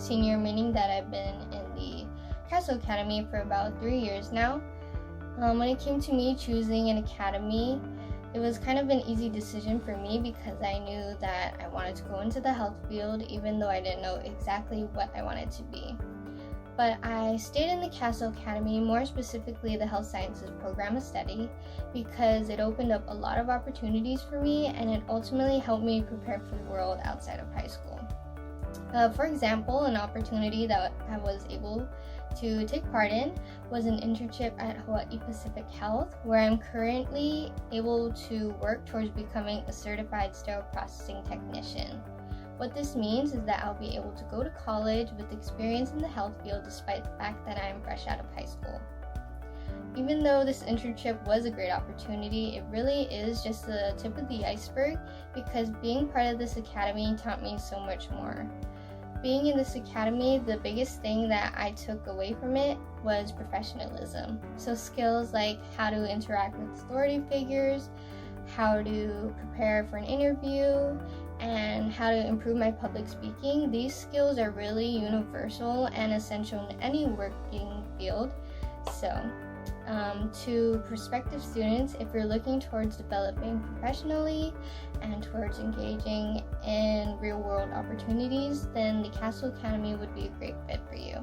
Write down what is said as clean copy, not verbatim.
senior, meaning that I've been in the CAHSL Academy for about 3 years now. When it came to me choosing an academy, it was kind of an easy decision for me because I knew that I wanted to go into the health field, even though I didn't know exactly what I wanted to be. But I stayed in the CAHSL Academy, more specifically the Health Sciences program of study, because it opened up a lot of opportunities for me, and it ultimately helped me prepare for the world outside of high school. For example, an opportunity that I was able to take part in was an internship at Hawaii Pacific Health, where I'm currently able to work towards becoming a certified sterile processing technician. What this means is that I'll be able to go to college with experience in the health field despite the fact that I'm fresh out of high school. Even though this internship was a great opportunity, it really is just the tip of the iceberg because being part of this academy taught me so much more. Being in this academy, the biggest thing that I took away from it was professionalism. So skills like how to interact with authority figures, how to prepare for an interview, and how to improve my public speaking. These skills are really universal and essential in any working field. So, to prospective students, if you're looking towards developing professionally and towards engaging in real-world opportunities, then the CAHSL Academy would be a great fit for you.